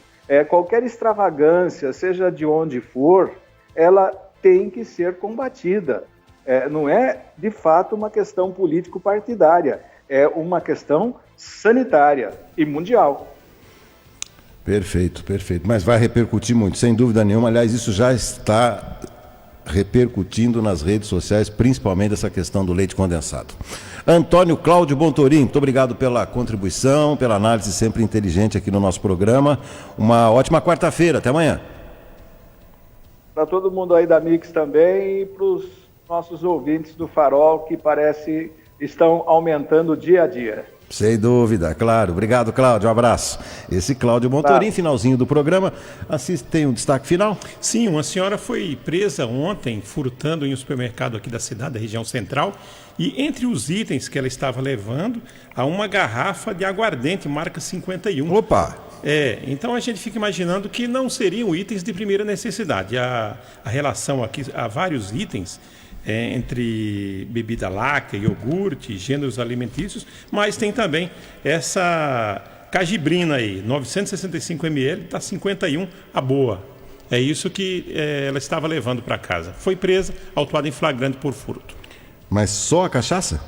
qualquer extravagância, seja de onde for, ela tem que ser combatida. Não é, de fato, uma questão político-partidária, é uma questão sanitária e mundial. Perfeito, perfeito. Mas vai repercutir muito, sem dúvida nenhuma. Aliás, isso já está repercutindo nas redes sociais, principalmente essa questão do leite condensado. Antônio Cláudio Bontorim, muito obrigado pela contribuição, pela análise sempre inteligente aqui no nosso programa. Uma ótima quarta-feira, até amanhã. Para todo mundo aí da Mix também e para os nossos ouvintes do Farol, que parece estão aumentando dia a dia. Sem dúvida, claro. Obrigado, Cláudio. Um abraço. Esse Cláudio Bontorim, finalzinho do programa. Tem um destaque final? Sim, uma senhora foi presa ontem furtando em um supermercado aqui da cidade, da região central, e entre os itens que ela estava levando, há uma garrafa de aguardente marca 51. Opa! Então a gente fica imaginando que não seriam itens de primeira necessidade. A relação aqui, há vários itens entre bebida láctea, iogurte, gêneros alimentícios, mas tem também essa cajibrina aí, 965 ml, está 51 a boa. É isso que ela estava levando para casa. Foi presa, autuada em flagrante por furto. Mas só a cachaça?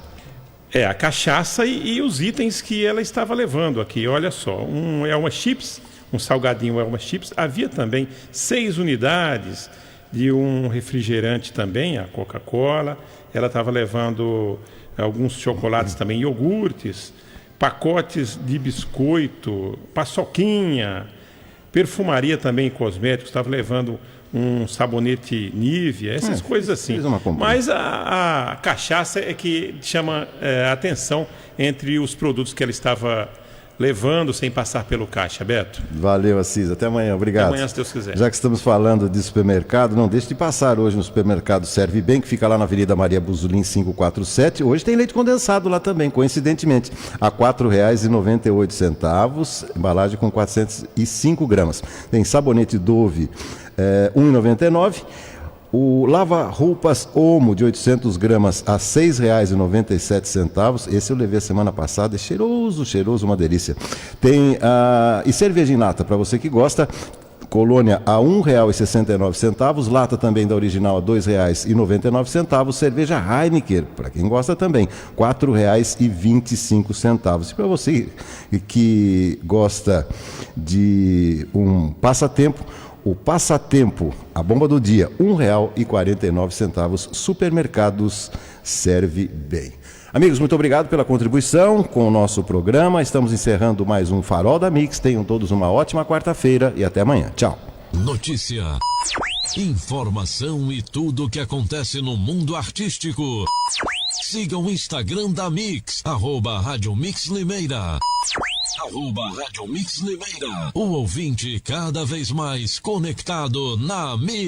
A cachaça e os itens que ela estava levando aqui. Olha só, um Elma Chips, um salgadinho Elma Chips. Havia também 6 unidades de um refrigerante também, a Coca-Cola. Ela estava levando alguns chocolates também, iogurtes, pacotes de biscoito, paçoquinha, perfumaria também, cosméticos. Estava levando um sabonete Nivea, essas coisas assim. Mas a cachaça é que chama a atenção entre os produtos que ela estava levando sem passar pelo caixa. Beto. Valeu, Assis. Até amanhã. Obrigado. Até amanhã, se Deus quiser. Já que estamos falando de supermercado, não deixe de passar hoje no supermercado Serve Bem, que fica lá na Avenida Maria Buzulin 547. Hoje tem leite condensado lá também, coincidentemente, a R$ 4,98, embalagem com 405 gramas. Tem sabonete Dove, R$ 1,99. O lava-roupas Omo de 800 gramas a R$ 6,97. Esse eu levei a semana passada, é cheiroso, uma delícia. Tem e cerveja em lata, para você que gosta, Colônia a R$ 1,69, lata também da original a R$ 2,99, cerveja Heineken, para quem gosta também, R$ 4,25. E para você que gosta de um passatempo, o Passatempo, a bomba do dia, R$ 1,49, supermercados Serve Bem. Amigos, muito obrigado pela contribuição com o nosso programa. Estamos encerrando mais um Farol da Mix. Tenham todos uma ótima quarta-feira e até amanhã. Tchau. Notícia, informação e tudo o que acontece no mundo artístico. Siga o Instagram da Mix, @Rádio Mix Limeira. @Rádio Mix Limeira. O ouvinte cada vez mais conectado na Mix.